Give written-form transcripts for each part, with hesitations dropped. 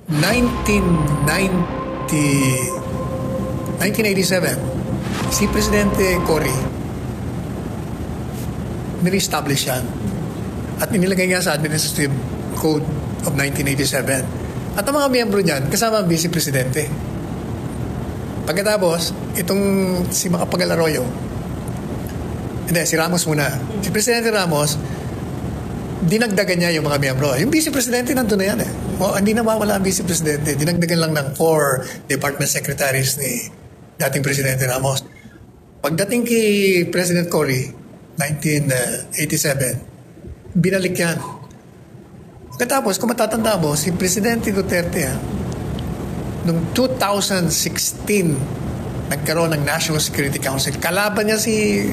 1987, si Presidente Cory, nire-establish yan. At inilagay nga sa Administrative Code of 1987. At ang mga miyembro niyan, kasama ang Vice Presidente. Pagkatapos, itong si Macapagal Arroyo, hindi, si Ramos muna. Si Presidente Ramos, dinagdagan niya yung mga miyembro. Yung Vice Presidente nandun na yan eh. Hindi na mawala ang Vice Presidente. Dinagdagan lang ng 4 department secretaries ni dating Presidente Ramos. Pagdating kay President Cory, 1987, binalik yan. Pagkatapos, kung matatanda mo, si Presidente Duterte, noong 2016, nagkaroon ng National Security Council. Kalaban niya si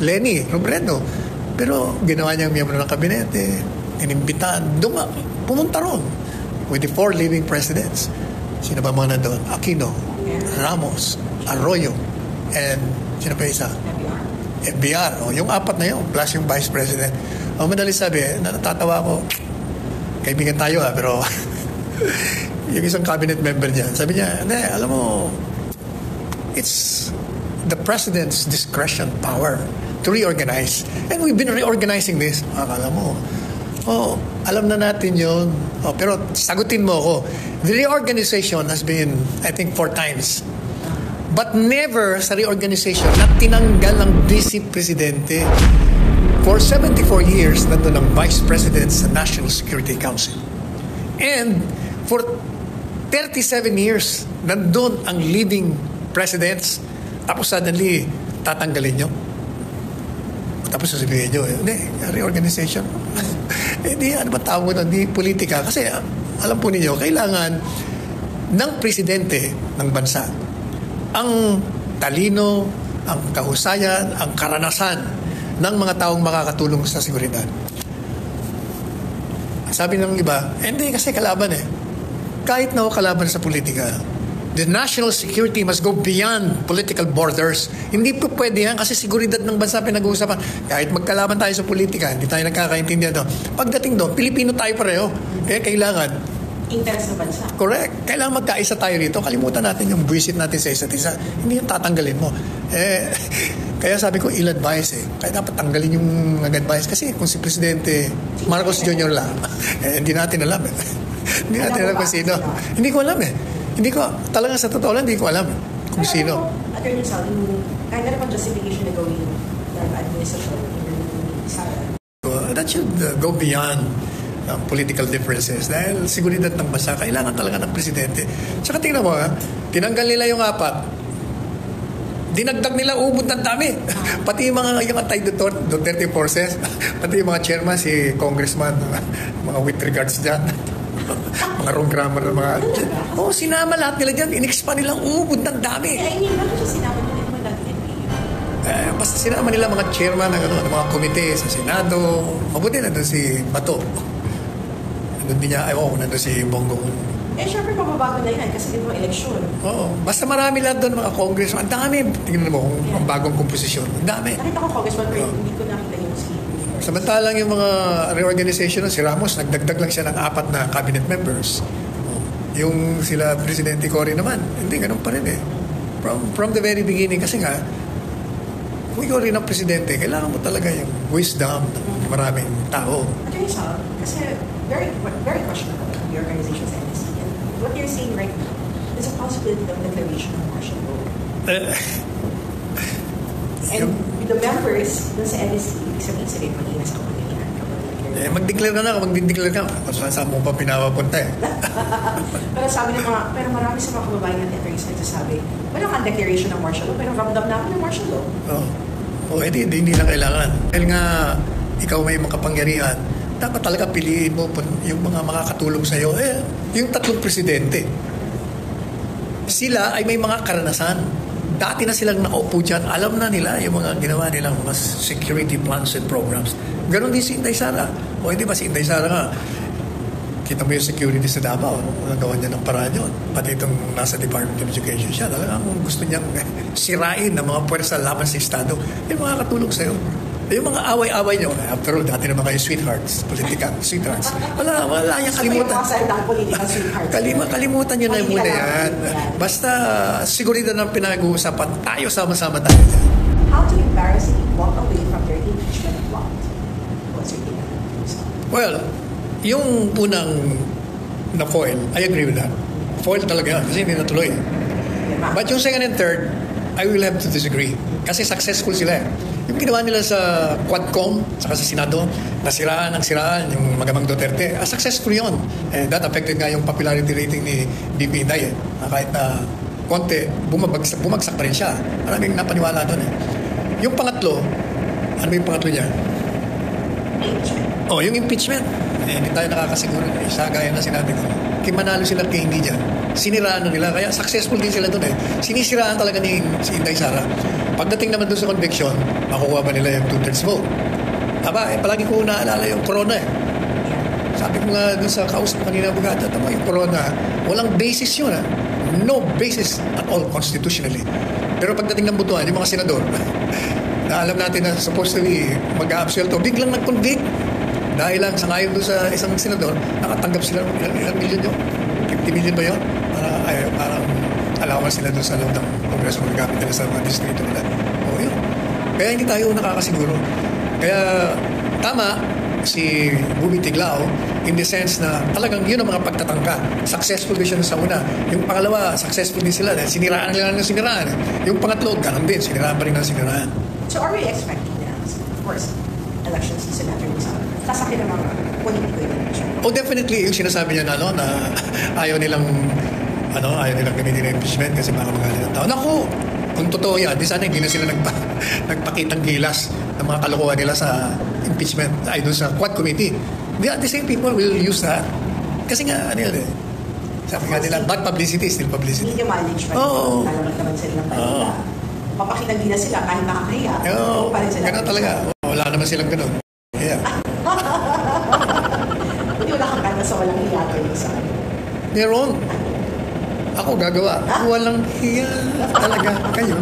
Leni Robredo. Pero ginawa niya ang miyembro ng kabinete, inimbitan, pumunta ron with the 4 living presidents. Sino ba mga nandun? Aquino, Ramos, Arroyo, and sino pa isa? FBR. O, yung 4 na yun, plus yung Vice President. O, madali sabi, natatawa ko, kaibigan tayo pero yung isang cabinet member niya, sabi niya, alam mo, it's the President's discretion power to reorganize. And we've been reorganizing this. Akala mo, alam na natin yun. Pero sagutin mo ako. The reorganization has been, I think, 4 times. But never sa reorganization na tinanggal ng Vice Presidente. For 74 years, nandun ang Vice President sa National Security Council. And for 37 years, nandun ang leading presidents. Tapos suddenly, tatanggalin nyo. Tapos sasabihin nyo, hindi, reorganization. Hindi, ano ba tawag mo doon? Hindi politika. Kasi, alam po ninyo, kailangan ng presidente ng bansa ang talino, ang kahusayan, ang karanasan ng mga taong makakatulong sa seguridad. Sabi ng iba, hindi kasi kalaban eh. Kahit na kalaban sa politika, the national security must go beyond political borders. Hindi po pwede yan kasi seguridad ng bansa pinag-uusapan. Kahit magkalaban tayo sa politika, hindi tayo nagkakaintindihan doon. Pagdating doon, Pilipino tayo pareho. Kaya kailangan interes ng bansa. Correct. Kailangan magkaisa tayo rito. Kalimutan natin yung buwisit natin sa isa't isa. Hindi yung tatanggalin mo. Kaya sabi ko, ill-advise eh. Kaya dapat tanggalin yung nag-advise. Kasi kung si Presidente Marcos Jr. lang, hindi natin alam eh. Hindi natin alam kung sino. Hindi ko alam eh. Hindi ko, talaga sa totoo lang, hindi ko alam kung sino. Attorney Sal, kaya na naman justification na gawin ng administration that should go beyond political differences. Dahil seguridad ng bansa, kailangan talaga ng presidente. Tsaka tingnan mo tinanggal nila yung 4. Dinagdag nila ubod ng dami. Pati yung mga yung anti-Duterte forces, pati yung mga chairman, si congressman, mga with regards dyan. Mga wrong grammar ng mga sinama lahat nila dyan, in-expand nilang ubod ng dami. Bakit siya sinama nila yung mga basta sinama nila mga chairman ng mga komite sa Senado. Mabuti na doon si Bato. Nandun din niya, nandun si Bongbong. Syempre mababago na yan kasi dito eleksyon. Oo, basta marami lahat doon mga congressman. Ang dami, tingnan mo ang bagong komposisyon. Ang dami. Nakita ko congressman pero hindi ko nakita yung si samantalang yung mga reorganization si Ramos, nagdagdag lang siya ng 4 na cabinet members. Yung sila Presidente Cory naman, hindi, ganun pa rin eh. From the very beginning, kasi nga, kung ikaw rin ang presidente, kailangan mo talaga yung wisdom ng maraming tao. Attorney Sal, kasi very questionable the organization's NSC. And what you're saying right now, there's a possibility of declaration of martial law. And the members dun sa NSC, ibig sabihin sila yung mag-inas ka mag-declare ka na, mag-declare ka. Saan mo pa pinapapunta eh. Pero sabi ng pero marami sa mga kababayan natin attorneys nagsasabi, walang declaration ng martial law, pero ramdam namin ng martial law. Hindi lang kailangan. Dahil nga, ikaw may makapangyarihan, dapat talaga piliin mo yung mga makakatulong sa'yo. Yung 3 presidente, sila ay may mga karanasan. Dati na silang nakaupo dyan, alam na nila yung mga ginawa nilang mga security plans and programs. Ganon din si Inday Sara. Hindi ba si Inday Sara nga, kita mo yung security sa Davao, nagawa niya ng paraan yun. Pati itong nasa Department of Education siya, talagang gusto niyang sirain ng mga puwersa laban sa Estado, yung makakatulong sa'yo. Yung mga away-away nyo, after all, dati naman kayo sweethearts, political sweethearts. Wala yung kalimutan. Kalimutan nyo na muna yan. Basta seguridad ng pinag-uusapan, tayo sama-sama tayo. How to embarrassingly walk away from your impeachment plot? What's your take on that? Well, yung unang na-foil, I agree with that. Foil talaga kasi hindi natuloy. But yung second and third, I will have to disagree. Kasi successful sila. Yung ginawa nila sa Quadcom, saka sa Senado, nasiraan yung Magamang Duterte. Successful yun. That affected nga yung popularity rating ni BP Inday. Kahit na konti, bumagsak pa rin siya. Maraming napaniwala doon. Yung pangatlo, ano yung pangatlo niya? Yung impeachment. Hindi tayo nakakasiguro. Isa gaya na sinabi ko. Manalo sila kay hindi dyan. Siniraan nila. Kaya successful din sila doon. Sinisiraan talaga si Inday Sara. Pagdating naman doon sa conviction, makukuha ba nila yung 2/3 vote? Palagi ko naalala yung corona Sabi ko nga doon sa kausap kanina abogado, yung corona, walang basis yun No basis at all constitutionally. Pero pagdating ng butuan, yung mga senador, na alam natin na supposedly mag-a-absuelto, biglang nag-convict. Dahil lang, sangayon doon sa isang senador, nakatanggap sila ilang milyon yun? 50 million ba yun? Parang allowance sila doon sa loob ng Kongreso magagamit nila sa mga distrito nila. Yun. Kaya hindi tayo nakakasiguro. Kaya tama si Bumi Tiglao in the sense na talagang yun ang mga pagtatangka. Successful din siya sa una. Yung pangalawa, successful din sila. Siniraan nila ng siniraan. Yung pangatlo, ganun din. Siniraan pa rin ng siniraan. So are we expecting that? Of course, election season after this out. Sasakit ng mga politiko yung impeachment. Definitely. Yung sinasabi niya na ayaw nilang gamitin ng impeachment kasi baka magaling ng tao. Naku! Kung totoo yan, di sana hindi na sila nagpakitang gilas ng mga kalokohan nila sa impeachment ay doon sa Quad Committee. The same people will use that. Kasi nga, sabi nga nila, bad publicity is still publicity. Media management. Talagang naman sila ng balita. Mapakitang gilas sila kahit nakakahiya. Ganun talaga. Wala naman silang ganun. Yeah. Hindi wala kang kanta sa walang hiya kayo sa akin. Meron. Ako gagawa. Walang hiya talaga kayo.